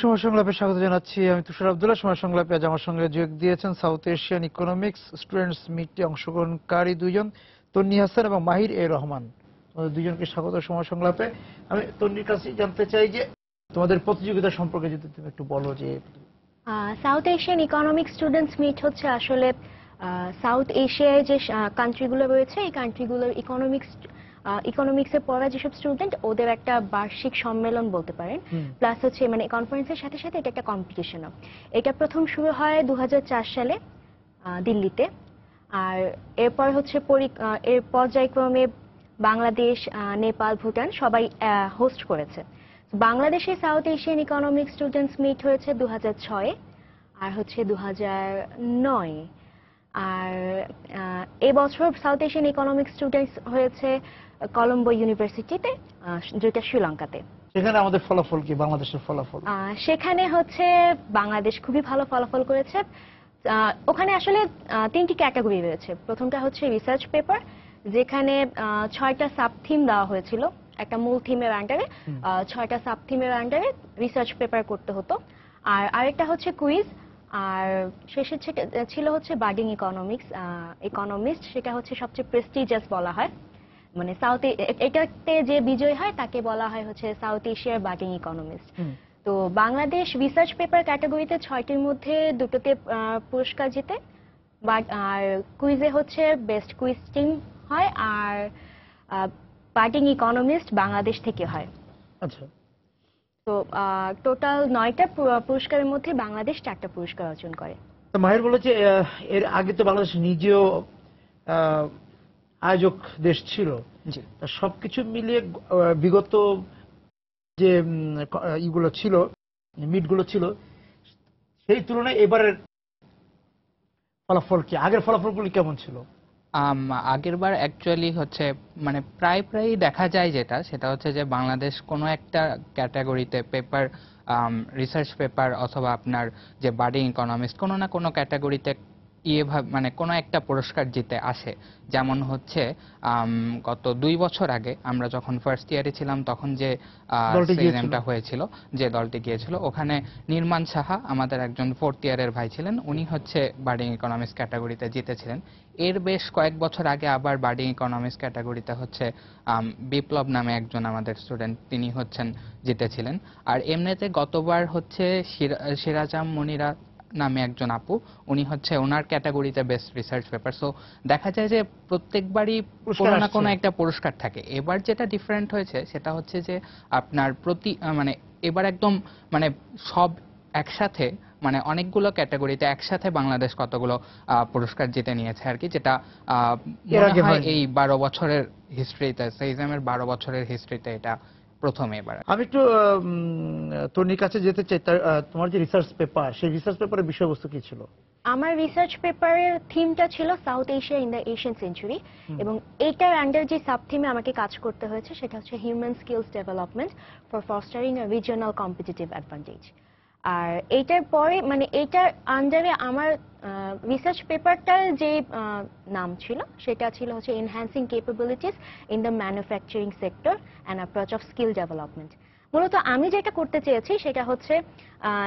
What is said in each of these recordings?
সময় সংলাপে স্বাগত জানাচ্ছি। আমি তুষার আব্দুল্লাহ। সময় সংলাপে আজ আমার সঙ্গে যোগ দিয়েছেন সাউথ এশিয়ান ইকোনমিক্স স্টুডেন্টস মিটে অংশগ্রহণকারী দুইজন, তন্নি হাসান এবং মাহির এ রহমান। তোমাদের দুইজনকে স্বাগত সময় সংলাপে। আমি তন্নির কাছে জানতে চাই যে তোমাদের প্রতিযোগিতা সম্পর্কে যদি তুমি একটু বলো। যে South Asian economic students meet হচ্ছে আসলে সাউথ এশিয়ায় যে কান্ট্রিগুলো রয়েছে এই কান্ট্রিগুলোর ইকোনমিক্সে পড়া যেসব স্টুডেন্ট ওদের একটা বার্ষিক সম্মেলন বলতে পারেন। প্লাস হচ্ছে মানে কনফারেন্সের সাথে সাথে এটা একটা কম্পিটিশনও। এটা প্রথম শুরু হয় 2004 সালে দিল্লিতে। আর এরপর হচ্ছে এর পর্যায়ক্রমে বাংলাদেশ, নেপাল, ভুটান সবাই হোস্ট করেছে। বাংলাদেশে South Asian economic students meet হয়েছে 2006 আর হচ্ছে 2009। আর এবছর সাউথ এশিয়ান ইকোনমিক স্টুডেন্টস হয়েছে কলম্বো ইউনিভার্সিটিতে, যেটা শ্রীলঙ্কাতে। সেখানে আমাদের ফলাফল কি, বাংলাদেশের ফলাফল? সেখানে হচ্ছে বাংলাদেশ খুবই ভালো ফলাফল করেছে। ওখানে আসলে 3টি ক্যাটাগরি রয়েছে। প্রথমটা হচ্ছে রিসার্চ পেপার, যেখানে 6টা সাব থিম দেওয়া হয়েছিল। একটা মূল থিমের আন্ডারে 6টা সাব থিমের আন্ডারে রিসার্চ পেপার করতে হতো। আর আরেকটা হচ্ছে কুইজ। আর শেষে ছিল হচ্ছে বার্ডিং ইকোনমিস্ট, সেটা হচ্ছে সবচেয়ে প্রেস্টিজিয়াস বলা হয়। মানে এটাতে যে বিজয় হয় তাকে বলা হয় হচ্ছে সাউথ এশিয়ার বার্ডিং ইকোনমিস্ট। তো বাংলাদেশ রিসার্চ পেপার ক্যাটাগরিতে 6টির মধ্যে 2টোতে পুরস্কার জিতে। আর কুইজে হচ্ছে বেস্ট কুইজ টিম হয়, আর বার্ডিং ইকোনমিস্ট বাংলাদেশ থেকে হয়। আচ্ছা, তো টোটাল 9টা পুরস্কারের মধ্যে বাংলাদেশ 4টা পুরস্কার অর্জন করে। মাহির বলেছে এর আগে তো বাংলাদেশ নিজেও আয়োজক দেশ ছিল। সবকিছু মিলিয়ে বিগত যে ইগুলো ছিল, মিটগুলো ছিল, সেই তুলনায় এবারের ফলাফল কি, আগের ফলাফলগুলি কেমন ছিল? আগের বার অ্যাকচুয়ালি হচ্ছে মানে প্রায় দেখা যায় সেটা হচ্ছে যে বাংলাদেশ কোনো একটা ক্যাটাগরিতে পেপার, রিসার্চ পেপার অথবা আপনার যে বার্ডিং ইকোনমিস্ট কোনো না কোনো ক্যাটাগরিতে মানে কোনো একটা পুরস্কার জিতে আসে। যেমন হচ্ছে গত 2 বছর আগে আমরা যখন ফার্স্ট ইয়ারে ছিলাম তখন যে সিএনএমটা হয়েছিল, যে দলটি গিয়েছিল, ওখানে নির্মাণ সাহা আমাদের একজন 4th ইয়ারের ভাই ছিলেন, উনি হচ্ছে বার্ডিং ইকোনমিক্স ক্যাটাগরিতে জিতেছিলেন। এর বেশ কয়েক বছর আগে আবার বার্ডিং ইকোনমিক্স ক্যাটাগরিতে হচ্ছে বিপ্লব নামে একজন আমাদের স্টুডেন্ট, তিনি হচ্ছেন জিতেছিলেন। আর এমনিতে গতবার হচ্ছে সিরাজাম মনিরা নামে একজন আপু, উনি হচ্ছে ওনার ক্যাটাগরিতে বেস্ট রিসার্চ পেপার। সো দেখা যায় যে প্রত্যেকবারই কোনো না কোনো একটা পুরস্কার থাকে। এবার যেটা ডিফারেন্ট হয়েছে সেটা হচ্ছে যে আপনার মানে এবার একদম মানে সব একসাথে, মানে অনেকগুলো ক্যাটাগরিতে একসাথে বাংলাদেশ কতগুলো পুরস্কার জিতে নিয়েছে আর কি, যেটা মনে হয় এই 12 বছরের হিস্ট্রিতে, সেইজামের 12 বছরের হিস্ট্রিতে এটা প্রথম এবার। আমি একটু তন্নির কাছে যেতে চাই। তোমার যে রিসার্চ পেপার, সেই রিসার্চ পেপারের বিষয়বস্তু কি ছিল? আমার রিসার্চ পেপারের থিমটা ছিল south Asia in the Asian century, এবং এইটার আন্ডার যে সাব থিমে আমাকে কাজ করতে হয়েছে সেটা হচ্ছে human skills development for fostering a regional competitive advantage. আর এইটার পরে মানে এইটার আন্ডারে আমার রিসার্চ পেপারটার যে নাম ছিল সেটা ছিল হচ্ছে enhancing capabilities in the manufacturing sector and approach of skill development. মূলত আমি যেটা করতে চেয়েছি সেটা হচ্ছে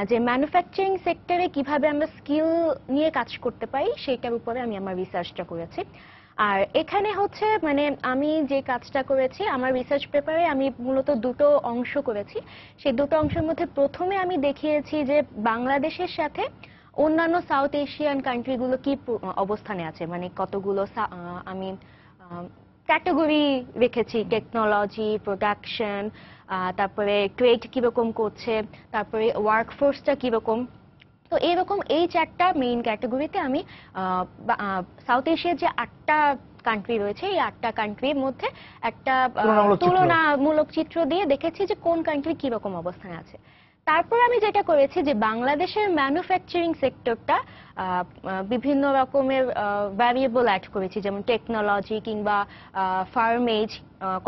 যে ম্যানুফ্যাকচারিং সেক্টরে কিভাবে আমরা স্কিল নিয়ে কাজ করতে পারি সেটার উপরে আমি আমার রিসার্চটা করেছি। আর এখানে হচ্ছে মানে আমি যে কাজটা করেছি আমার রিসার্চ পেপারে আমি মূলত 2টো অংশ করেছি। সেই 2টো অংশের মধ্যে প্রথমে আমি দেখিয়েছি যে বাংলাদেশের সাথে অন্যান্য সাউথ এশিয়ান কান্ট্রিগুলো কি অবস্থানে আছে, মানে কতগুলো আমি ক্যাটাগরি রেখেছি, টেকনোলজি, প্রোডাকশন, তারপরে ট্রেড কিরকম করছে, তারপরে ওয়ার্কফোর্সটা কিরকম। তো এরকম এই 4টা মেইন ক্যাটাগরিতে আমি সাউথ এশিয়ার যে 8টা কান্ট্রি রয়েছে এই 8টা কান্ট্রির মধ্যে একটা তুলনামূলক চিত্র দিয়ে দেখেছি যে কোন কান্ট্রি কিরকম অবস্থানে আছে। তারপর আমি যেটা করেছি যে বাংলাদেশের ম্যানুফ্যাকচারিং সেক্টরটা বিভিন্ন রকমের ভ্যারিয়েবল অ্যাড করেছি, যেমন টেকনোলজি কিংবা ফার্ম এজ,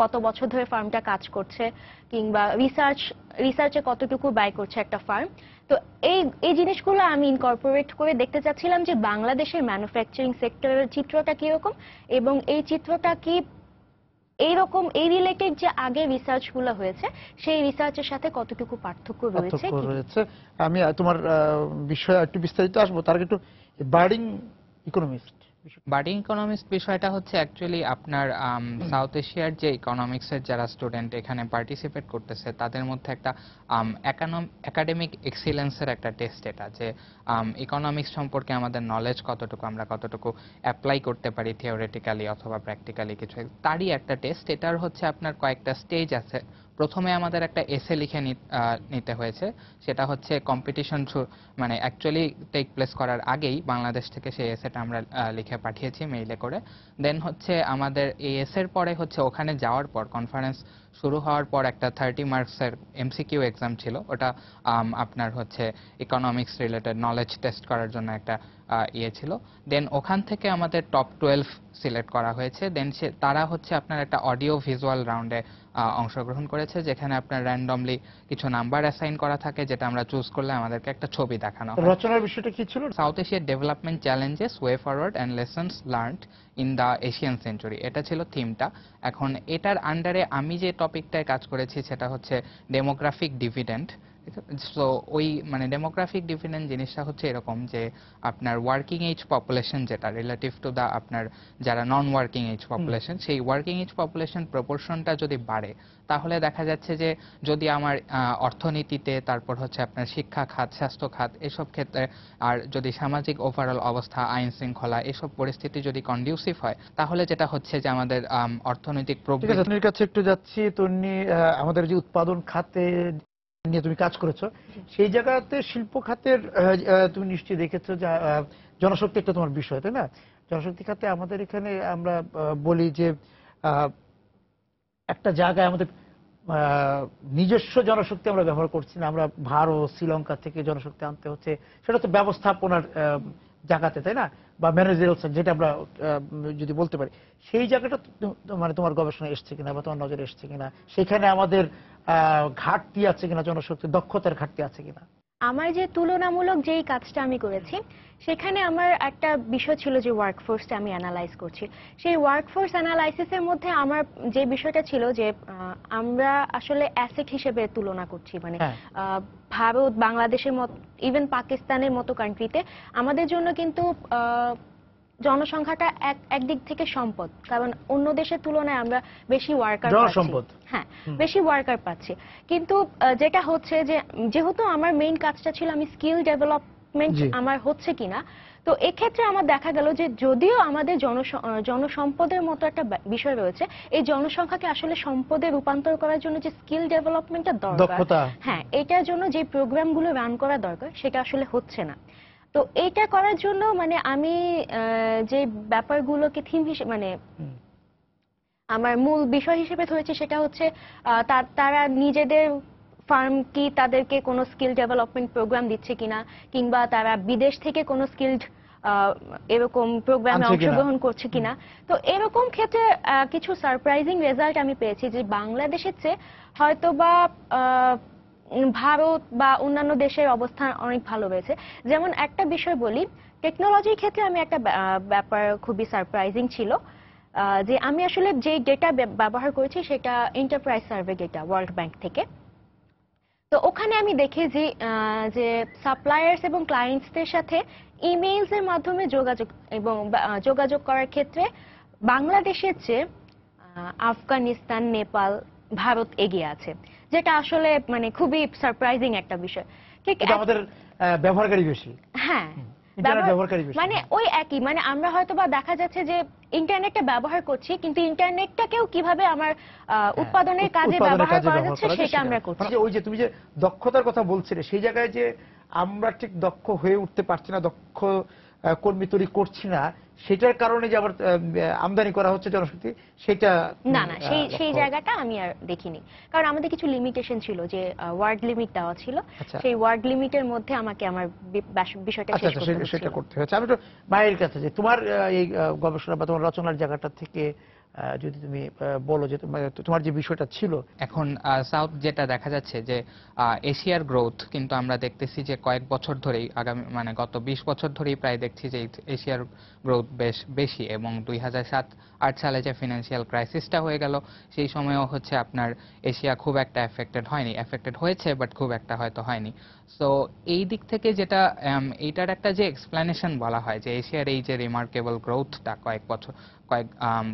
কত বছর ধরে ফার্মটা কাজ করছে, কিংবা রিসার্চে কতটুকু ব্যয় করছে একটা ফার্ম। তো এই জিনিসগুলো আমি ইনকর্পোরেট করে দেখতে চাচ্ছিলাম যে বাংলাদেশের ম্যানুফ্যাকচারিং সেক্টরের চিত্রটা কিরকম, এবং এই চিত্রটা কি এইরকম এই রিলেটেড যে আগে রিসার্চ গুলো হয়েছে সেই রিসার্চের সাথে কতটুকু পার্থক্য রয়েছে পার্থক্য রয়েছে। আমি তোমার বিষয়ে একটু বিস্তারিত আসবো, তার আগে একটু বার্ডিং ইকোনমিস্ট বাডিং ইকোনমিক্স বিষয়টা হচ্ছে অ্যাকচুয়ালি আপনার সাউথ এশিয়ার যে ইকোনমিক্সের যারা স্টুডেন্ট এখানে পার্টিসিপেট করতেছে তাদের মধ্যে একটা একাডেমিক এক্সিলেন্সের একটা টেস্ট, এটা যে ইকোনমিক্স সম্পর্কে আমাদের নলেজ কতটুকু, আমরা কতটুকু অ্যাপ্লাই করতে পারি থিওরিটিক্যালি অথবা প্র্যাকটিক্যালি কিছু, তারই একটা টেস্ট। এটার হচ্ছে আপনার কয়েকটা স্টেজ আছে। প্রথমে আমাদের একটা এসে লিখে নিতে হয়েছে, সেটা হচ্ছে কম্পিটিশন মানে অ্যাকচুয়ালি টেক প্লেস করার আগেই বাংলাদেশ থেকে সেই এসেটা আমরা লিখে পাঠিয়েছি মেইলে করে। দেন হচ্ছে আমাদের এই এসের পরে হচ্ছে ওখানে যাওয়ার পর কনফারেন্স শুরু হওয়ার পর একটা 30 মার্কসের এমসিকিউ এক্সাম ছিল, ওটা আপনার হচ্ছে ইকোনমিক্স রিলেটেড নলেজ টেস্ট করার জন্য একটা ইয়ে ছিল। দেন ওখান থেকে আমাদের টপ 12 সিলেক্ট করা হয়েছে। দেন তারা হচ্ছে আপনার একটা অডিও ভিজুয়াল রাউন্ডে অংশগ্রহণ করেছে, যেখানে আপনার র্যান্ডমলি কিছু নাম্বার অ্যাসাইন করা থাকে, যেটা আমরা চুজ করলে আমাদেরকে একটা ছবি দেখানো হয়। রচনার বিষয়টা কি ছিল? সাউথ এশিয়ার development challenges, way forward and lessons learned in the Asian century, এটা ছিল থিমটা। এখন এটার আন্ডারে আমি যে টপিকটায় কাজ করেছি সেটা হচ্ছে ডেমোগ্রাফিক ডিভিডেন্ড। সো ওই মানে ডেমোগ্রাফিক ডিভিডেন্ড জিনিসটা হচ্ছে এরকম যে আপনার ওয়ার্কিং এজ পপুলেশন যেটা রিলেটিভ টু দা আপনার যারা নন ওয়ার্কিং এজ পপুলেশন, সেই ওয়ার্কিং এজ পপুলেশন প্রপোর্শনটা যদি বাড়ে তাহলে দেখা যাচ্ছে যে যদি আমার অর্থনীতিতে, তারপর হচ্ছে আপনার শিক্ষা খাত, স্বাস্থ্য খাত, এসব ক্ষেত্রে, আর যদি সামাজিক ওভারঅল অবস্থা, আইন শৃঙ্খলা, এসব পরিস্থিতি যদি কন্ডিউসিভ হয়, তাহলে যেটা হচ্ছে যে আমাদের অর্থনৈতিক প্রবৃদ্ধি। তন্নির কাছে একটু যাচ্ছি। তন্নি, আমাদের যে উৎপাদন খাতে নিয়ে তুমি কাজ করেছো, সেই জায়গাতে শিল্প খাতের তুমি নিশ্চয়ই দেখেছো যে জনশক্তি একটা তোমার বিষয়, তাই না? জনশক্তি খাতে আমাদের এখানে আমরা বলি যে একটা জায়গায় আমাদের নিজস্ব জনশক্তি আমরা ব্যবহার করছি না, আমরা ভারত, শ্রীলঙ্কা থেকে জনশক্তি আনতে হচ্ছে। সেটা তো ব্যবস্থাপনার জায়গাতে, তাই না? বা ম্যানেজারিয়াল, যেটা আমরা যদি বলতে পারি, সেই জায়গাটা মানে তোমার গবেষণা এসছে কিনা বা তোমার নজরে এসছে কিনা? সেখানে আমাদের ঘাটতি আছে কিনা, জনশক্তির দক্ষতার ঘাটতি আছে কিনা? আমার যে তুলনামূলক যেই কাজটা আমি করেছি সেখানে আমার একটা বিষয় ছিল যে ওয়ার্কফোর্সটা আমি অ্যানালাইজ করছি। সেই ওয়ার্কফোর্স অ্যানালাইসিসের মধ্যে আমার যে বিষয়টা ছিল যে আমরা আসলে অ্যাসেট হিসেবে তুলনা করছি, মানে ভারত, বাংলাদেশের মতো, ইভেন পাকিস্তানের মতো কান্ট্রিতে আমাদের জন্য কিন্তু জনসংখ্যাটা একদিক থেকে সম্পদ, কারণ অন্য দেশের তুলনায় আমরা বেশি ওয়ার্কার পাচ্ছি। হ্যাঁ, বেশি ওয়ার্কার পাচ্ছি। কিন্তু যেটা হচ্ছে যে যেহেতু আমার মেইন কাজটা ছিল আমি স্কিল ডেভেলপমেন্ট আমার হচ্ছে কিনা, তো এক্ষেত্রে আমার দেখা গেল যে যদিও আমাদের জনসম্পদের মতো একটা বিষয় রয়েছে, এই জনসংখ্যাকে আসলে সম্পদে রূপান্তর করার জন্য যে স্কিল ডেভেলপমেন্টটা দরকার, হ্যাঁ, এটার জন্য যে প্রোগ্রামগুলো রান করা দরকার সেটা আসলে হচ্ছে না। তো এইটা করার জন্য মানে আমি যে ব্যাপারগুলোকে থিম হিসেবে, মানে আমার মূল বিষয় হিসেবে ধরেছি, সেটা হচ্ছে তারা নিজেদের ফার্ম কি তাদেরকে কোনো স্কিল ডেভেলপমেন্ট প্রোগ্রাম দিচ্ছে কিনা, কিংবা তারা বিদেশ থেকে কোনো স্কিলড এরকম প্রোগ্রামে অংশগ্রহণ করছে কিনা। তো এরকম ক্ষেত্রে কিছু সারপ্রাইজিং রেজাল্ট আমি পেয়েছি যে বাংলাদেশের চেয়ে হয়তোবা ভারত বা অন্যান্য দেশের অবস্থান অনেক ভালো রয়েছে। যেমন একটা বিষয় বলি, টেকনোলজির ক্ষেত্রে আমি একটা ব্যাপার খুবই সারপ্রাইজিং ছিল যে আমি আসলে যে ডেটা ব্যবহার করেছি সেটা enterprise survey data world bank থেকে। তো ওখানে আমি দেখি যে সাপ্লায়ার্স এবং ক্লায়েন্টসদের সাথে ইমেইলস এর মাধ্যমে যোগাযোগ করার ক্ষেত্রে বাংলাদেশের চেয়ে আফগানিস্তান, নেপাল, ভারত এগিয়ে আছে, যেটা আসলে মানে খুবই সারপ্রাইজিং একটা বিষয়। ঠিক আমাদের ব্যবহারকারী বেশি। হ্যাঁ, মানে ওই একই, মানে আমরা হয়তোবা দেখা যাচ্ছে যে ইন্টারনেটটা ব্যবহার করছি, কিন্তু ইন্টারনেটটাকেও কিভাবে আমার উৎপাদনের কাজে ব্যবহার করা যাচ্ছে সেটা আমরা করছি। ওই যে তুমি যে দক্ষতার কথা বলছিলে, সেই জায়গায় যে আমরা ঠিক দক্ষ হয়ে উঠতে পারছি না, দক্ষ কর্মী তৈরি করছি না, সেটার কারণে যে আবার আমদানি করা হচ্ছে জনশক্তি, সেটা না, সেই জায়গাটা আমি আর দেখিনি। কারণ আমাদের কিছু লিমিটেশন ছিল, যে ওয়ার্ড লিমিট দেওয়া ছিল, সেই ওয়ার্ড লিমিটের মধ্যে আমাকে আমার বিষয়টা সেটা করতে হয়েছে। আমি তো মায়ের কাছে যে তোমার এই গবেষণা বা তোমার রচনার জায়গাটা থেকে যদি তুমি বলো যে তোমার যে বিষয়টা ছিল। এখন সাউথ যেটা দেখা যাচ্ছে যে এশিয়ার গ্রোথ কিন্তু আমরা দেখতেছি যে কয়েক বছর ধরেই আগামী মানে গত 20 বছর ধরেই প্রায় দেখছি যে এশিয়ার গ্রোথ বেশ বেশি, এবং 2007-08 সালে যে ফিনান্সিয়াল ক্রাইসিসটা হয়ে গেল সেই সময়ও হচ্ছে আপনার এশিয়া খুব একটা এফেক্টেড হয়নি, এফেক্টেড হয়েছে বাট খুব একটা হয়তো হয়নি। সো এই দিক থেকে যেটা এইটার একটা যে এক্সপ্লেনেশন বলা হয় যে এশিয়ার এই যে রিমার্কেবল গ্রোথটা কয়েক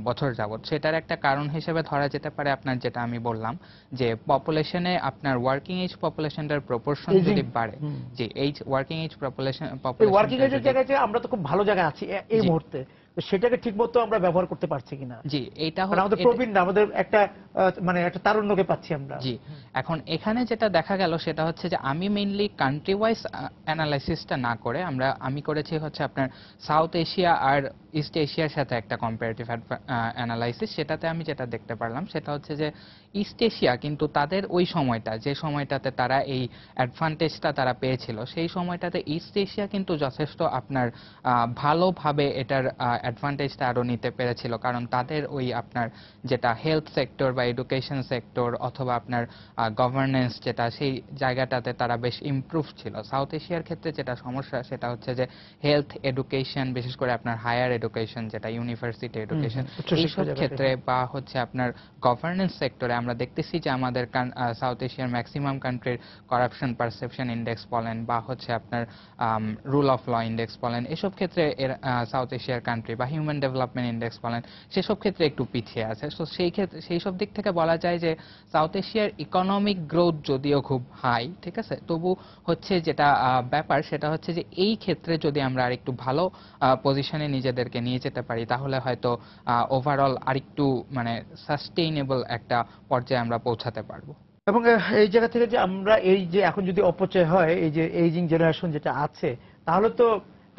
বছর যাবত, সেটার একটা কারণ হিসেবে ধরা যেতে পারে আপনার যেটা আমি বললাম যে পপুলেশনে আপনার ওয়ার্কিং এজ পপুলেশনটার প্রপোর্শন যদি বাড়ে, যে এইজ ওয়ার্কিং এজ ওয়ার্কিং এজের জায়গায় যে আমরা তো খুব ভালো জায়গায় আছি এই মুহূর্তে, তো সেটাকে ঠিকমতো আমরা ব্যবহার করতে পারছি কিনা। জি, এইটা আমাদের প্রবীণ না, আমাদের একটা মানে একটা তারুণ্যকে পাচ্ছি আমরা। জি, এখন এখানে যেটা দেখা গেল সেটা হচ্ছে যে আমি মেইনলি কান্ট্রি ওয়াইজ অ্যানালাইসিসটা না করে আমি করেছি হচ্ছে আপনার সাউথ এশিয়া আর ইস্ট এশিয়ার সাথে একটা কম্পারেটিভ অ্যানালাইসিস। সেটাতে আমি যেটা দেখতে পারলাম সেটা হচ্ছে যে ইস্ট এশিয়া কিন্তু তাদের ওই সময়টা, যে সময়টাতে তারা এই অ্যাডভান্টেজটা তারা পেয়েছিল, সেই সময়টাতে ইস্ট এশিয়া কিন্তু যথেষ্ট আপনার ভালোভাবে এটার অ্যাডভান্টেজটা আরও নিতে পেরেছিল, কারণ তাদের ওই আপনার যেটা হেলথ সেক্টর বা এডুকেশন সেক্টর অথবা আপনার গভর্নেন্স যেটা, সেই জায়গাটাতে তারা বেশ ইমপ্রুভ ছিল। সাউথ এশিয়ার ক্ষেত্রে যেটা সমস্যা সেটা হচ্ছে যে হেলথ এডুকেশন, বিশেষ করে আপনার হায়ার এডুকেশন যেটা ইউনিভার্সিটি এডুকেশন, এইসব ক্ষেত্রে বা হচ্ছে আপনার গভর্নেন্স সেক্টরে আমরা দেখতেছি যে আমাদের সাউথ এশিয়ার ম্যাক্সিমাম কান্ট্রির করাপশন পারসেপশন ইন্ডেক্স বলেন বা হচ্ছে আপনার রুল অফ ল ইন্ডেক্স বলেন, এসব ক্ষেত্রে সাউথ এশিয়ার কান্ট্রি বা হিউম্যান ডেভেলপমেন্ট ইন্ডেক্স বলেন, সেসব ক্ষেত্রে একটু পিছিয়ে আছে। তো সেই সব দিক থেকে বলা যায় যে সাউথ এশিয়ার ইকোনমিক গ্রোথ যদিও খুব হাই, ঠিক আছে, তবু হচ্ছে যেটা ব্যাপার সেটা হচ্ছে যে এই ক্ষেত্রে যদি আমরা আরেকটু ভালো পজিশনে নিজেদেরকে নিয়ে যেতে পারি তাহলে হয়তো ওভারঅল আরেকটু মানে সাস্টেইনেবল একটা পর্যায়ে আমরা পৌঁছাতে পারবো। এবং এই জায়গা থেকে যে আমরা এই যে এখন যদি অপচয় হয়, এই যে এইজিং জেনারেশন যেটা আছে, তাহলে তো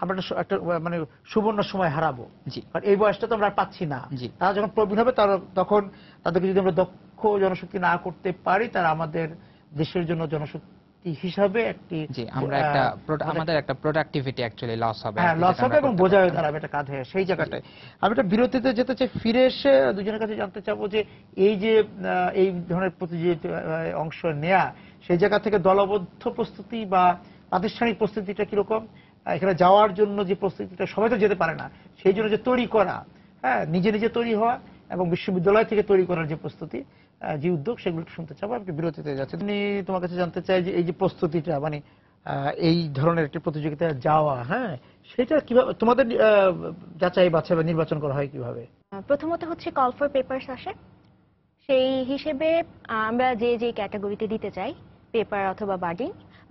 আমরা একটা মানে সুবর্ণ সময় হারাবো। জি, কারণ এই বয়সটা তো আমরা আর পাচ্ছি না। জি, তারা যখন প্রবীণ হবে তখন তাদেরকে যদি আমরা দক্ষ জনশক্তি না করতে পারি, তারা আমাদের দেশের জন্য জনশক্তি হিসাবে একটি জি, আমরা একটা আমাদের একটা প্রোডাক্টিভিটি অ্যাকচুয়ালি লস হবে, হ্যাঁ লস হবে এবং বোঝা হয়ে দাঁড়াবে এটা কাঁধে। সেই জায়গাটায় আমি একটা বিরতিতে যেতে চাই, ফিরে এসে দুজনের কাছে জানতে চাবো যে এই যে এই ধরনের প্রতিযোগিতা অংশ নেয়া, সেই জায়গা থেকে দলবদ্ধ প্রস্তুতি বা প্রাতিষ্ঠানিক প্রস্তুতিটা কিরকম, এখানে যাওয়ার জন্য যে প্রস্তুতিটা সবাই তো যেতে পারে না, সেই জন্য যে তৈরি করা, হ্যাঁ নিজে নিজে তৈরি হওয়া এবং বিশ্ববিদ্যালয় থেকে তৈরি করার যে প্রস্তুতি, যে উদ্যোগ, সেগুলো শুনতে চাবো। আমি বিরতিতে যাচ্ছি। আমি তোমার কাছে জানতে চাই যে এই যে প্রস্তুতিটা মানে এই ধরনের একটি প্রতিযোগিতায় যাওয়া, হ্যাঁ সেটা কিভাবে তোমাদের যাচাই বাছাই বা নির্বাচন করা হয় কিভাবে? প্রথমত হচ্ছে কল ফর পেপারস আসে, সেই হিসেবে আমরা যে যে ক্যাটাগরিতে দিতে চাই, পেপার অথবা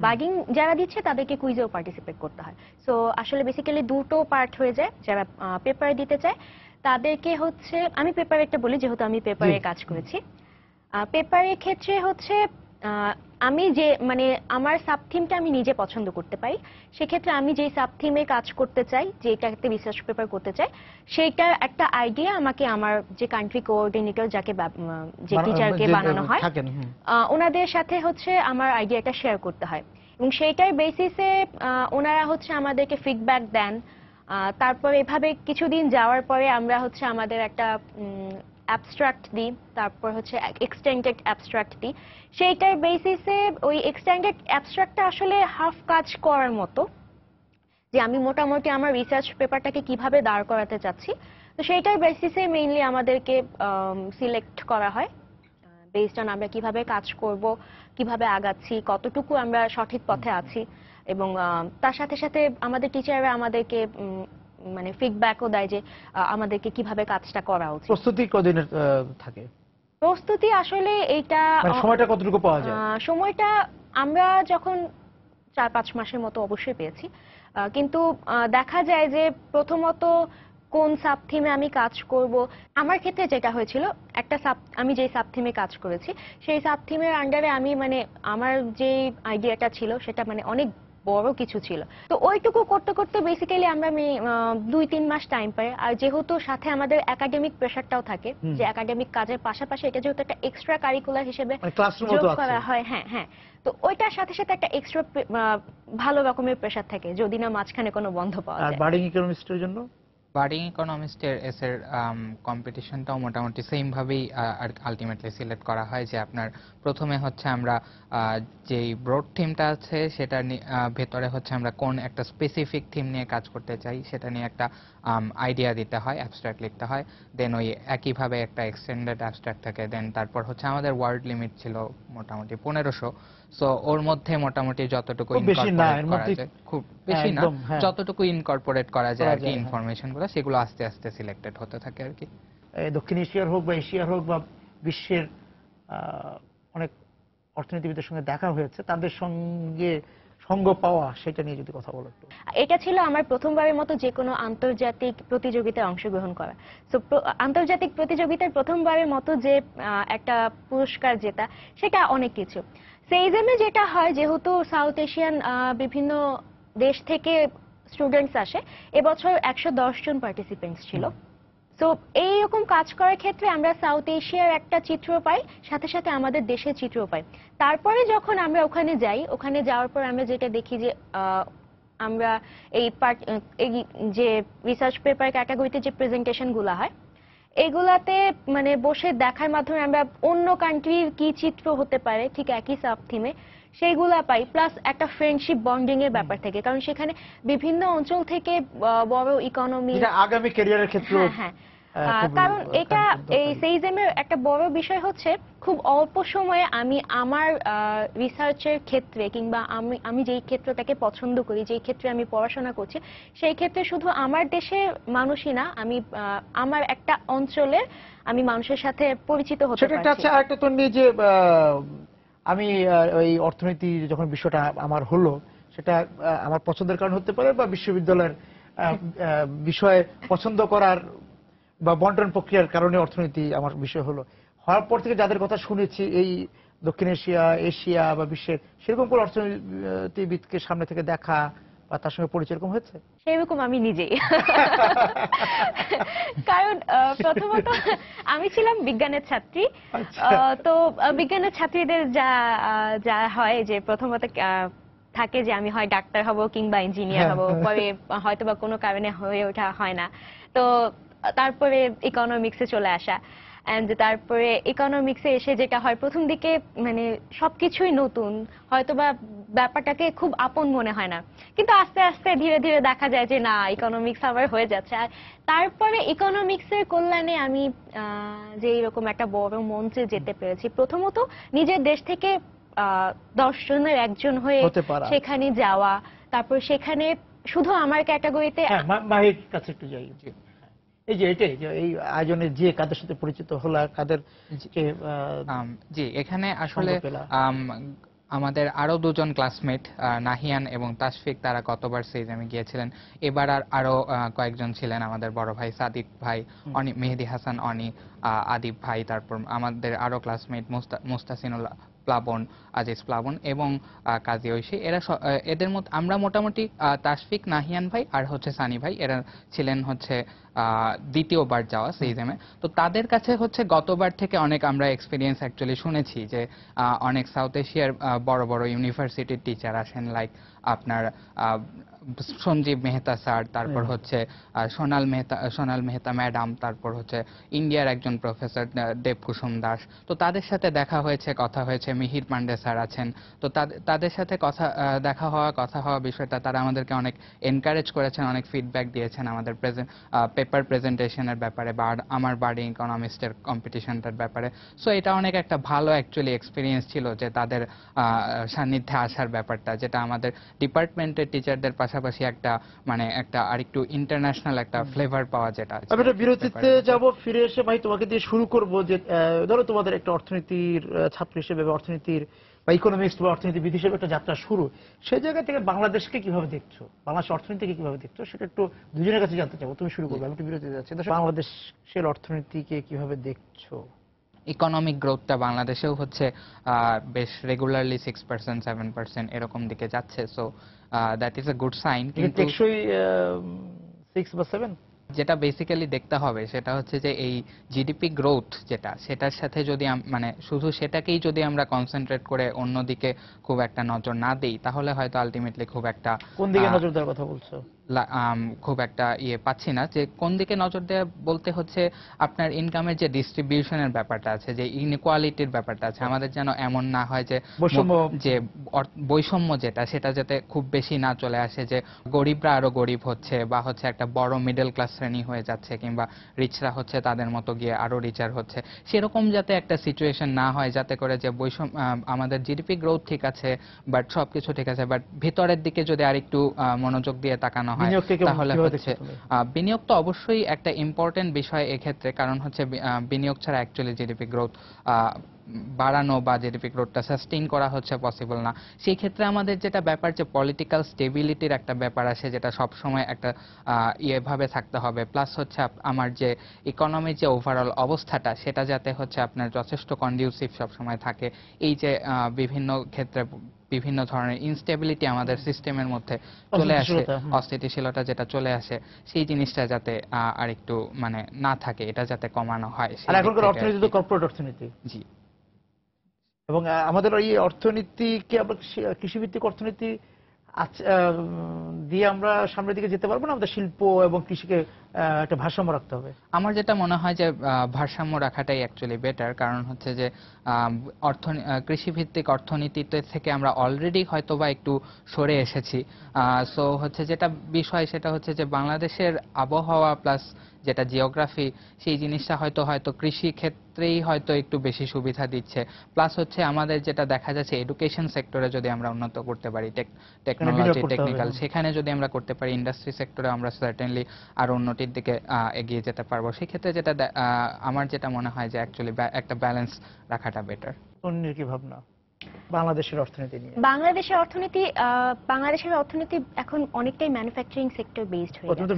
বার্ডিং যারা দিচ্ছে তাদেরকে কুইজেও পার্টিসিপেট করতে হয়। সো আসলে বেসিক্যালি দুটো পার্ট হয়ে যায়। যারা পেপারে দিতে চায় তাদেরকে হচ্ছে, আমি পেপারে একটা বলি যেহেতু আমি পেপারে কাজ করেছি। পেপারের ক্ষেত্রে হচ্ছে আমি যে মানে আমার সাব থিমটা আমি নিজে পছন্দ করতে পারি। সেক্ষেত্রে আমি যেই সাব থিমে কাজ করতে চাই, যেটাতে রিসার্চ পেপার করতে চাই, সেইটার একটা আইডিয়া আমাকে আমার যে কান্ট্রি কোঅর্ডিনেটর যাকে যে টিচারকে বানানো হয় ওনাদের সাথে হচ্ছে আমার আইডিয়াটা শেয়ার করতে হয়, এবং সেইটার বেসিসে ওনারা হচ্ছে আমাদেরকে ফিডব্যাক দেন। তারপর এভাবে কিছুদিন যাওয়ার পরে আমরা হচ্ছে আমাদের একটা অ্যাবস্ট্রাক্ট দিই, তারপর হচ্ছে এক্সটেন্ডেড অ্যাবস্ট্রাক্ট দিই। সেইটার বেসিসে ওই এক্সটেন্ডেড অ্যাবস্ট্রাক্টটা আসলে হাফ কাজ করার মতো, যে আমি মোটামুটি আমার রিসার্চ পেপারটাকে কিভাবে দাঁড় করাতে চাচ্ছি। তো সেইটার বেসিসে মেইনলি আমাদেরকে সিলেক্ট করা হয়, বেসড অন আমরা কিভাবে কাজ করব, কিভাবে আগাচ্ছি, কতটুকু আমরা সঠিক পথে আছি, এবং তার সাথে সাথে আমাদের টিচাররা আমাদেরকে মানে ফিডব্যাকও দেয় যে আমাদেরকে কিভাবে কাজটা করা উচিত। প্রস্তুতি কদিনের থাকে? প্রস্তুতি আসলে এইটা সময়টা কতটুকু পাওয়া যায়? সময়টা আমরা যখন 4-5 মাসের মতো অবশ্যই পেয়েছি, কিন্তু দেখা যায় যে প্রথমত কোন সাব থিমে আমি কাজ করব। আমার ক্ষেত্রে যেটা হয়েছিল, আমি যে সাব থিমে কাজ করেছি সেই সাব থিমের আন্ডারে আমি মানে আমার যে আইডিয়াটা ছিল সেটা মানে অনেক বড় কিছু ছিল। তো ওইটুকু করতে করতে বেসিক্যালি আমি 2-3 মাস টাইম পাই। আর যেহেতু সাথে আমাদের একাডেমিক প্রেশারটাও থাকে, যে একাডেমিক কাজের পাশাপাশি এটা যেহেতু একটা এক্সট্রা কারিকুলার হিসেবে যোগ করা হয়, হ্যাঁ হ্যাঁ, তো ওইটার সাথে সাথে একটা এক্সট্রা ভালো রকমের প্রেশার থাকে যদি না মাঝখানে কোনো বন্ধ পাওয়া যায়। আর বার্ডিং ইকোনমিস্টের জন্য বাডিং ইকোনমিস্টের এসের কম্পিটিশনটাও মোটামুটি সেম ভাবেই আলটিমেটলি সিলেক্ট করা হয়, যে আপনার প্রথমে হচ্ছে আমরা যেই ব্রড থিমটা আছে সেটা ভেতরে হচ্ছে আমরা কোন একটা স্পেসিফিক থিম নিয়ে কাজ করতে চাই সেটা নিয়ে একটা আইডিয়া দিতে হয়, অ্যাবস্ট্রাক্ট লিখতে হয়, দেন ওই একইভাবে একটা এক্সটেন্ডেড অ্যাবস্ট্রাক্ট থাকে, দেন তারপর হচ্ছে আমাদের ওয়ার্ড লিমিট ছিল মোটামুটি 1500। সো ওর মধ্যে মোটামুটি যতটুকু খুব বেশি না, ইনকর্পোরেট এর করা মধ্যে যায়, খুব বেশি না, একদম, হ্যাঁ। যতটুকু ইনকর্পোরেট করা যায় আর কি হ্যাঁ। ইনফরমেশন গুলো, সেগুলো আস্তে আস্তে সিলেক্টেড হতে থাকে আর কি। দক্ষিণ এশিয়ার হোক বা এশিয়ার হোক বা বিশ্বের অনেক অর্থনীতিবিদদের সঙ্গে দেখা হয়েছে, তাদের সঙ্গে সঙ্গ পাওয়া সেটা নিয়ে যদি কথা বলো একটু। এটা ছিল আমার প্রথমবারের মতো যে কোনো আন্তর্জাতিক প্রতিযোগিতায় অংশগ্রহণ করা। সো আন্তর্জাতিক প্রতিযোগিতার প্রথমবারের মতো যে একটা পুরস্কার জেতা, সেটা অনেক কিছু। সেইজেমে যেটা হয়, যেহেতু সাউথ এশিয়ান বিভিন্ন দেশ থেকে স্টুডেন্টস আসে, এবছর 110 জন পার্টিসিপেন্টস ছিল। সো এইরকম কাজ করার ক্ষেত্রে আমরা সাউথ এশিয়ার একটা চিত্র পাই, সাথে সাথে আমাদের দেশের চিত্র পাই। তারপরে যখন আমরা ওখানে যাই, ওখানে যাওয়ার পর আমরা যেটা দেখি যে আমরা এই যে রিসার্চ পেপার ক্যাটাগরিতে যে প্রেজেন্টেশন গুলো হয়, এগুলাতে মানে বসে দেখার মাধ্যমে আমরা অন্য কান্ট্রির কি চিত্র হতে পারে ঠিক একই সাব থিমে সেইগুলা পাই, প্লাস একটা ফ্রেন্ডশিপ বন্ডিং এর ব্যাপার থাকে, কারণ সেখানে বিভিন্ন অঞ্চল থেকে বড় ইকোনমি, আগামী ক্যারিয়ারের ক্ষেত্রে। হ্যাঁ, কারণ এটা এই সেইজেমের একটা বড় বিষয় হচ্ছে, খুব অল্প সময়ে আমি আমার রিসার্চের ক্ষেত্রে কিংবা আমি যেই ক্ষেত্রটাকে পছন্দ করি, যেই ক্ষেত্রে আমি পড়াশোনা করছি, সেই ক্ষেত্রে শুধু আমার দেশের মানুষই না, আমি আমার একটা অঞ্চলের আমি মানুষের সাথে পরিচিত হতে সেটা পারছি। আছে আরেকটা তো নিয়ে যে আমি ওই অর্থনীতি যখন বিষয়টা আমার হলো, সেটা আমার পছন্দের কারণ হতে পারে বা বিশ্ববিদ্যালয়ের বিষয়ে পছন্দ করার বা বন্টন প্রক্রিয়ার কারণে অর্থনীতি আমার বিষয় হলো। হওয়ার পর থেকে যাদের কথা শুনেছি এই দক্ষিণ এশিয়া, এশিয়া বা বিশ্বের, সেরকম কোনো অর্থনীতিবিদকে সামনে থেকে দেখা বা তার সঙ্গে পরিচয় এরকম হয়েছে? সেরকম আমি নিজেই। কারণ প্রথমত আমি ছিলাম বিজ্ঞানের ছাত্রী। তো বিজ্ঞানের ছাত্রীদের যা হয় যে প্রথমত থাকে যে আমি হয় ডাক্তার হব কিংবা ইঞ্জিনিয়ার হব, পরে হয়তো বা কোনো কারণে হয়ে ওঠা হয় না। তো তারপরে ইকোনমিক্সে চলে আসা, এন্ড তারপরে ইকোনমিক্সে এসে যেটা হয়, প্রথম দিকে মানে সবকিছুই নতুন, হয়তোবা ব্যাপারটাকে খুব আপন মনে হয় না, কিন্তু আস্তে আস্তে ধীরে ধীরে দেখা যায় যে না, ইকোনমিক্স আমার হয়ে যাচ্ছে। আর তারপরে ইকোনমিক্সের কল্যাণে আমি যে এরকম একটা বড় মঞ্চে যেতে পেরেছি, প্রথমত নিজের দেশ থেকে 10 জনের একজন হয়ে সেখানে যাওয়া, তারপর সেখানে শুধু আমার ক্যাটাগরিতে। মাহির কাছে একটু যাই। এই যে এটাই যে এই আয়োজনে যে কাদের সাথে পরিচিত হলো, কাদের জি, এখানে আসলে আমাদের আরো দুজন ক্লাসমেট নাহিয়ান এবং তাশফিক, তারা গতবার সেইজেমে গিয়েছিলেন। এবার আরো কয়েকজন ছিলেন, আমাদের বড় ভাই সাদিক ভাই, মেহেদি হাসান অনি, আদিব ভাই, তারপর আমাদের আরো ক্লাসমেট মুস্তাসিনুল প্লাবন, আজিজ প্লাবন এবং কাজী ঐশী। এদের মধ্যে আমরা মোটামুটি তাশফিক, নাহিয়ান ভাই আর হচ্ছে সানি ভাই, এরা ছিলেন হচ্ছে দ্বিতীয়বার যাওয়া সেইজেমে। তো তাদের কাছে হচ্ছে গতবার থেকে অনেক আমরা এক্সপিরিয়েন্স অ্যাকচুয়ালি শুনেছি যে অনেক সাউথ এশিয়ার বড় বড় ইউনিভার্সিটির টিচার আসেন, লাইক আপনার সঞ্জীব মেহতা স্যার, তারপর হচ্ছে সোনাল মেহতা ম্যাডাম, তারপর হচ্ছে ইন্ডিয়ার একজন প্রফেসর দেবকুসুম দাস। তো তাদের সাথে দেখা হয়েছে, কথা হয়েছে। মিহির পান্ডে স্যার আছেন। তো তাদের সাথে দেখা হওয়া বিষয়টা তারা আমাদেরকে অনেক এনকারেজ করেছেন, অনেক ফিডব্যাক দিয়েছেন আমাদের পেপার প্রেজেন্টেশনের ব্যাপারে বা আমার বার্ডিং ইকোনমিস্টের কম্পিটিশনটার ব্যাপারে। সো এটা অনেক একটা ভালো অ্যাকচুয়ালি এক্সপিরিয়েন্স ছিল যে তাদের সান্নিধ্যে আসার ব্যাপারটা, যেটা আমাদের ডিপার্টমেন্টের টিচারদের পাশাপাশি একটা মানে একটা আরেকটু ইন্টারন্যাশনাল একটা ফ্লেভার পাওয়া যেটা। আমি একটা বিরতিতে যাব, ফিরে এসে ভাই তোমাকে দিয়ে শুরু করব যে ধরো তোমাদের একটা অর্থনীতির ছাত্র হিসেবে বা অর্থনীতির বা ইকোনমিক্স বা অর্থনীতিবিদ হিসেবে একটা যাত্রা শুরু, সেই জায়গা থেকে বাংলাদেশকে কিভাবে দেখছো, বাংলাদেশের অর্থনীতিকে কিভাবে দেখছো, সেটা একটু দুজনের কাছে জানতে চাবো। তুমি শুরু করবে, আমি একটু বিরতিতে যাচ্ছি। বাংলাদেশের অর্থনীতিকে কিভাবে দেখছো? ইকোনমিক গ্রোথটা বাংলাদেশেও হচ্ছে বেশ রেগুলারলি 6%, 7% এরকম দিকে যাচ্ছে। So that is a good sign. কিন্তু টেকসই 6 বা 7 যেটা বেসিক্যালি দেখতে হবে সেটা হচ্ছে যে এই জিডিপি গ্রোথ সেটার সাথে যদি মানে শুধু সেটাকেই যদি আমরা কনসেন্ট্রেট করে অন্যদিকে খুব একটা নজর না দেই, তাহলে হয়তো আলটিমেটলি খুব একটা। কোন দিকে নজর দেওয়ার কথা বলছো? খুব একটা পাচ্ছি না যে কোন দিকে নজর দেওয়া বলতে হচ্ছে আপনার ইনকামের যে ডিস্ট্রিবিউশনের ব্যাপারটা আছে, যে ইনইকুয়ালিটির ব্যাপারটা আছে, আমাদের যেন এমন না হয় যে বৈষম্য যে বৈষম্য যেটা সেটা যাতে খুব বেশি না চলে আসে, যে গরিবরা আরো গরিব হচ্ছে বা হচ্ছে একটা বড় মিডল ক্লাস শ্রেণী হয়ে যাচ্ছে, কিংবা রিচরা হচ্ছে তাদের মতো গিয়ে আরো রিচার হচ্ছে, সেরকম যাতে একটা সিচুয়েশন না হয়, যাতে করে যে বৈষম্য আমাদের জিডিপি গ্রোথ ঠিক আছে বাট সবকিছু ঠিক আছে, বাট ভিতরের দিকে যদি আরেকটু মনোযোগ দিয়ে তাকানো হয় তাহলে হচ্ছে বিনিয়োগ তো অবশ্যই একটা ইম্পর্টেন্ট বিষয় এক্ষেত্রে, কারণ হচ্ছে বিনিয়োগ ছাড়া অ্যাকচুয়ালি জিডিপি গ্রোথ বাড়ানো বা জিডিপি গ্রোথটা সাস্টেইন করা হচ্ছে পসিবল না। সেই ক্ষেত্রে আমাদের যেটা ব্যাপার, যে পলিটিক্যাল স্টেবিলিটির একটা ব্যাপার আছে, যেটা সব সময় একটা ভাবে থাকতে হবে, প্লাস হচ্ছে আমার যে ইকোনমির যে ওভারঅল অবস্থাটা সেটা যাতে হচ্ছে আপনার যথেষ্ট কন্ডিউসিভ সব সময় থাকে। এই যে বিভিন্ন ক্ষেত্রে বিভিন্ন ধরনের ইনস্টেবিলিটি আমাদের সিস্টেমের মধ্যে চলে আসে, অস্থিতিশীলতা যেটা চলে আসে, সেই জিনিসটা যাতে আরেকটু মানে না থাকে, এটা যাতে কমানো হয়। আর এখনকার অর্থনীতি তো কর্পোরেট অর্থনীতি। জি। এবং আমাদের এই অর্থনীতিকে আমরা কৃষিভিত্তিক অর্থনীতি দিয়ে আমরা সামনের দিকে যেতে পারবো না, আমাদের শিল্প এবং কৃষিকে একটা ভারসাম্য রাখতে হবে। আমার যেটা মনে হয় যে ভারসাম্য রাখাটাই অ্যাকচুয়ালি বেটার, কারণ হচ্ছে যে কৃষিভিত্তিক অর্থনীতিতে থেকে আমরা অলরেডি হয়তোবা একটু সরে এসেছি। সো হচ্ছে যেটা বিষয় সেটা হচ্ছে যে বাংলাদেশের আবহাওয়া প্লাস যেটা জিওগ্রাফি, সেই জিনিসটা হয়তো কৃষি ক্ষেত্রেই হয়তো একটু বেশি সুবিধা দিচ্ছে। প্লাস হচ্ছে আমাদের যেটা দেখা যাচ্ছে এডুকেশন সেক্টরে যদি আমরা উন্নত করতে পারি, টেকনোলজি টেকনিক্যাল সেখানে যদি আমরা করতে পারি, ইন্ডাস্ট্রি সেক্টরে আমরা সার্টেনলি আরো উন্নতির দিকে এগিয়ে যেতে পারবো। সেক্ষেত্রে যেটা আমার যেটা মনে হয় যে অ্যাকচুয়ালি একটা ব্যালেন্স রাখাটা বেটার। অন্যের কি ভাবনা বাংলাদেশের অর্থনীতি নিয়ে? বাংলাদেশের অর্থনীতি এখন অনেকটাই ম্যানুফ্যাকচারিং সেক্টর বেসড হয়ে গেছে।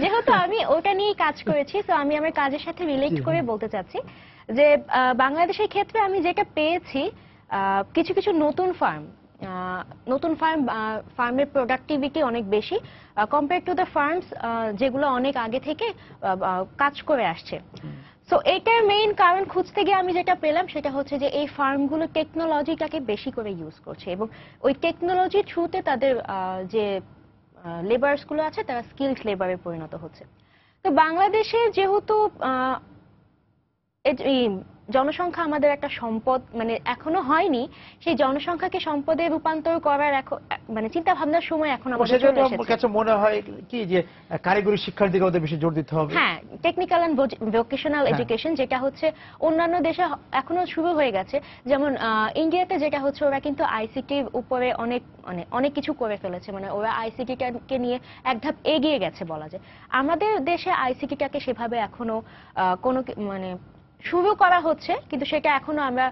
যেহেতু আমি ওটা নিয়ে কাজ করেছি, তো আমি আমার কাজের সাথে রিলেট করে বলতে চাচ্ছি যে বাংলাদেশের ক্ষেত্রে আমি যেটা পেয়েছি, কিছু কিছু নতুন ফার্মের প্রোডাক্টিভিটি অনেক বেশি কম্পেয়ার টু দ্য ফার্মস যেগুলো অনেক আগে থেকে কাজ করে আসছে। সো এইটার মেইন কারণ খুঁজতে গিয়ে আমি যেটা পেলাম সেটা হচ্ছে যে এই ফার্মগুলো টেকনোলজিটাকে বেশি করে ইউজ করছে, এবং ওই টেকনোলজির থ্রুতে তাদের যে লেবার্স গুলো আছে তারা স্কিলড লেবারে পরিণত হচ্ছে। তো বাংলাদেশে যেহেতু জনসংখ্যা আমাদের একটা সম্পদ, মানে এখনো হয়নি, সেই জনসংখ্যাকে সম্পদে রূপান্তর করার মানে চিন্তা ভাবনার সময় এখন আমাদের চলে এসেছে। মনে হয় কি যে কারিগরি শিক্ষার দিকে ওদের বেশি জোর দিতে হবে। হ্যাঁ, টেকনিক্যাল এন্ড ভোকেশনাল এডুকেশন, যেটা হচ্ছে অন্যান্য দেশে এখনো শুরু হয়ে গেছে। যেমন ইন্ডিয়াতে যেটা হচ্ছে, ওরা কিন্তু আইসিটির উপরে অনেক কিছু করে ফেলেছে, মানে ওরা আইসিটিটাকে নিয়ে এক ধাপ এগিয়ে গেছে বলা যায়। আমাদের দেশে আইসিটিটাকে সেভাবে এখনো কোনো মানে শুরু করা হচ্ছে, কিন্তু সেটা এখনো আমরা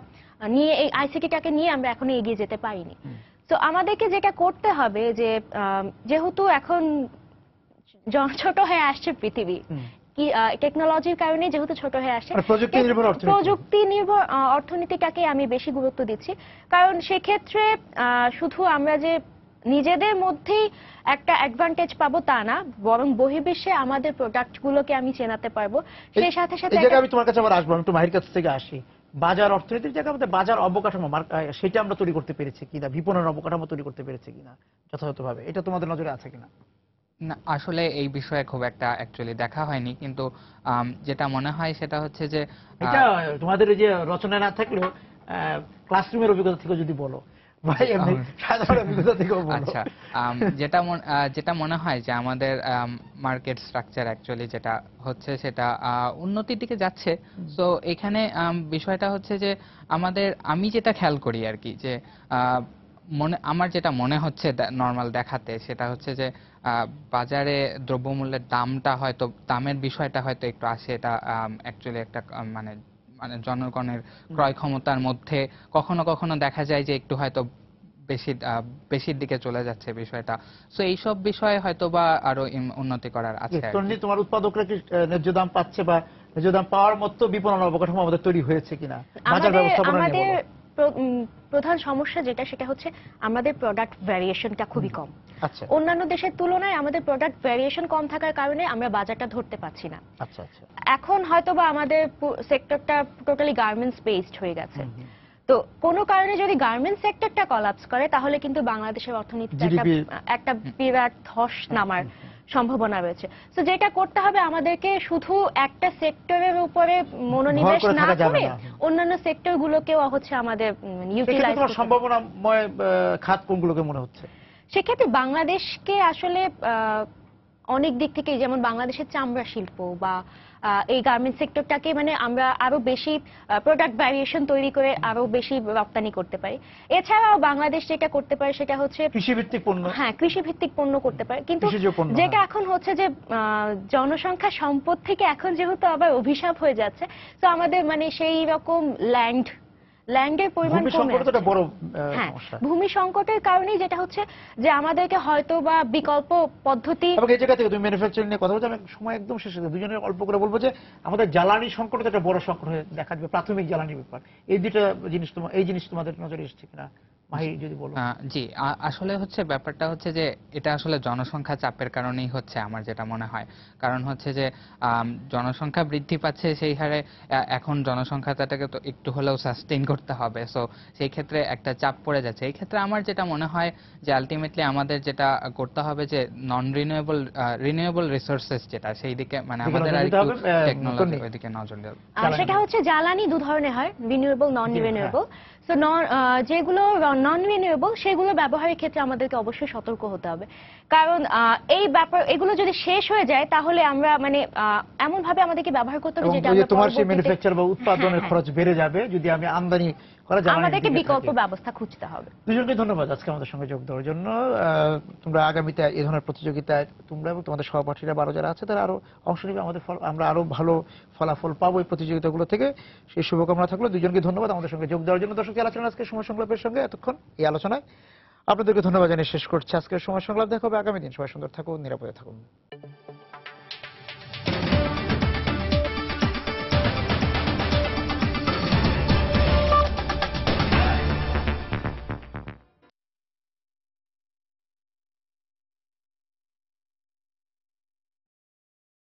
নিয়ে এই আইসিটিটাকে নিয়ে আমরা এখনো এগিয়ে যেতে পারিনি। তো আমাদেরকে যেটা করতে হবে যে যেহেতু এখন ছোট হয়ে আসছে পৃথিবী, কি টেকনোলজির কারণে যেহেতু ছোট হয়ে আসছে, প্রযুক্তি নির্ভর অর্থনীতিটাকে আমি বেশি গুরুত্ব দিচ্ছি। কারণ সেক্ষেত্রে শুধু আমরা যে নিজেদের মধ্যেই একটা অ্যাডভান্টেজ পাবো তা না, বরং বহির্বিশ্বে আমাদের প্রোডাক্ট গুলোকে আমি চেনাতে পারবো। সেই সাথে সাথে আমি তোমার কাছে আবার আসবো, একটু মাহির কাছ থেকে আসি। বাজার অর্থনীতির জায়গায় আমাদের বাজার অবকাঠামো সেটা আমরা তৈরি করতে পেরেছি কিনা, বিপণন অবকাঠামো তৈরি করতে পেরেছি কিনা যথাযথভাবে, এটা তোমাদের নজরে আছে কিনা? না, আসলে এই বিষয়ে খুব একটা অ্যাকচুয়ালি দেখা হয়নি, কিন্তু যেটা মনে হয় সেটা হচ্ছে যে এটা তোমাদের যে রচনা না থাকলেও ক্লাসরুমের অভিজ্ঞতা থেকে যদি বলো। আচ্ছা, যেটা মনে হয় যে আমাদের মার্কেট স্ট্রাকচার অ্যাকচুয়ালি যেটা হচ্ছে সেটা উন্নতির দিকে যাচ্ছে। তো এখানে বিষয়টা হচ্ছে যে আমি যেটা খেয়াল করি আর কি, যে আমার যেটা মনে হচ্ছে নর্মাল দেখাতে, সেটা হচ্ছে যে বাজারে দ্রব্যমূল্যের দামের বিষয়টা হয়তো একটু আসে, এটা অ্যাকচুয়ালি একটা মানে জনগণের ক্রয় ক্ষমতার মধ্যে কখনো কখনো দেখা যায় যে একটু হয়তো বেশির দিকে চলে যাচ্ছে বিষয়টা। সো এইসব বিষয়ে হয়তো বা আরো উন্নতি করার আছে। তোমার উৎপাদকরা কি ন্যায্য দাম পাচ্ছে, বা ন্যায্য দাম পাওয়ার মতো বিপণন অবকাঠামো আমাদের তৈরি হয়েছে কিনা? বাজার ব্যবস্থাপনা নিয়ে প্রধান সমস্যা যেটা, সেটা হচ্ছে আমাদের প্রোডাক্ট ভ্যারিয়েশনটা খুবই কম। অন্যান্য দেশের তুলনায় আমাদের প্রোডাক্ট ভ্যারিয়েশন কম থাকার কারণে আমরা বাজারটা ধরতে পারছি না। এখন হয়তোবা আমাদের সেক্টরটা টোটালি গার্মেন্টস বেসড হয়ে গেছে। তো কোনো কারণে যদি গার্মেন্টস সেক্টরটা কলাপস করে তাহলে কিন্তু বাংলাদেশের অর্থনীতিতে GDP একটা বিরাট ধস নামার সম্ভাবনা রয়েছে। তো যেটা করতে হবে আমাদেরকে শুধু একটা সেক্টরের উপরে মনোনিবেশ ভর করে না থাকা যাবে করে না। অন্যান্য সেক্টরগুলোকেও হচ্ছে আমাদের ইউটিলাইজ সেক্ষেত্রে তোমার সম্ভাবনাময় খাত কোনগুলোকে মনে হচ্ছে? সেক্ষেত্রে বাংলাদেশকে আসলে অনেক দিক থেকে, যেমন বাংলাদেশের চামড়া শিল্প বা এই গার্মেন্টস সেক্টরটাকে মানে আমরা আরো বেশি প্রোডাক্ট ভ্যারিয়েশন তৈরি করে আরো বেশি রপ্তানি করতে পারি। এছাড়াও বাংলাদেশ যেটা করতে পারে সেটা হচ্ছে কৃষিভিত্তিক পণ্য। হ্যাঁ, কৃষিভিত্তিক পণ্য করতে পারে, কিন্তু কৃষিজ পণ্য, যেটা হ্যাঁ। এখন হচ্ছে যে জনসংখ্যা সম্পদ থেকে এখন যেহেতু আবার অভিশাপ হয়ে যাচ্ছে, তো আমাদের মানে সেই রকম ল্যান্ডের পরিমাণ ভূমি কমে সংকট তো আসছে। একটা বড় হ্যাঁ, সমস্যা। ভূমি সংকটের কারণেই যেটা হচ্ছে যে আমাদেরকে হয়তো বা বিকল্প পদ্ধতি। এবং এই জায়গা থেকে তুমি ম্যানুফ্যাকচারিং নিয়ে কথা বলছো, আমি সময় একদম শেষে দুজনের অল্প করে বলবো যে আমাদের জ্বালানি সংকট তো একটা বড় সংকট হয়ে দেখা যাবে, প্রাথমিক জ্বালানির ব্যাপার। এই দুটো জিনিস এই জিনিস তোমাদের নজরে এসেছে কিনা মাহি যদি বলো। জি, আসলে হচ্ছে ব্যাপারটা হচ্ছে যে এটা আসলে জনসংখ্যা চাপের কারণেই হচ্ছে আমার যেটা মনে হয়। কারণ হচ্ছে যে জনসংখ্যা বৃদ্ধি পাচ্ছে, সেই হারে এখন জনসংখ্যাটাকে তো একটু হলেও সাস্টেইন করতে হবে। সো সেই ক্ষেত্রে একটা চাপ পড়ে যাচ্ছে। এই ক্ষেত্রে আমার যেটা মনে হয় যে আলটিমেটলি আমাদের যেটা করতে হবে যে রিনিউয়েবল রিসোর্সেস যেটা, সেই দিকে মানে দিকে আমাদের নজর আর দিতে একটু হবে, টেকনোলজি ওইদিকে নজর দেওয়া। সেটা হচ্ছে জ্বালানি দু ধরনের হয়, রিনিউয়েবল, নন রিনিউয়েবল। তো যেগুলো নন রিনিউয়েবল সেগুলো ব্যবহারের ক্ষেত্রে আমাদেরকে অবশ্যই সতর্ক হতে হবে, কারণ এই ব্যাপার এগুলো যদি শেষ হয়ে যায় তাহলে আমরা মানে এমন ভাবে আমাদেরকে ব্যবহার করতে হবে এবং যেটা ওই যে আমরা তোমার সেই পরবর্তীতে- ম্যানুফ্যাকচার বা উৎপাদনের হ্যাঁ, খরচ বেড়ে যাবে যদি আমি আমদানি করা জ্বালানির আমাদেরকে দিকে বিকল্প থাকি। ব্যবস্থা খুঁজতে হবে। দুজনকে ধন্যবাদ আজকে আমাদের সঙ্গে যোগ দেওয়ার জন্য। তোমরা আগামীতে এই ধরনের প্রতিযোগিতায় তোমরা এবং তোমাদের সহপাঠীরা আরো যারা আছে তারা আরো অংশ নেবে, আমরা আরো ভালো ফলাফল পাবো এই প্রতিযোগিতাগুলো থেকে, সেই শুভকামনা থাকলো। দুজনকে ধন্যবাদ আমাদের সঙ্গে যোগ দেওয়ার জন্য। দর্শক, আলোচনা আজকে সময় সংলাপের সঙ্গে এতক্ষণ এই আলোচনায় আপনাদেরকে ধন্যবাদ জানিয়ে শেষ করছি আজকের সময় সংলাপ। দেখা হবে আগামী দিন। সবাই সুন্দর থাকুন, নিরাপদে থাকুন।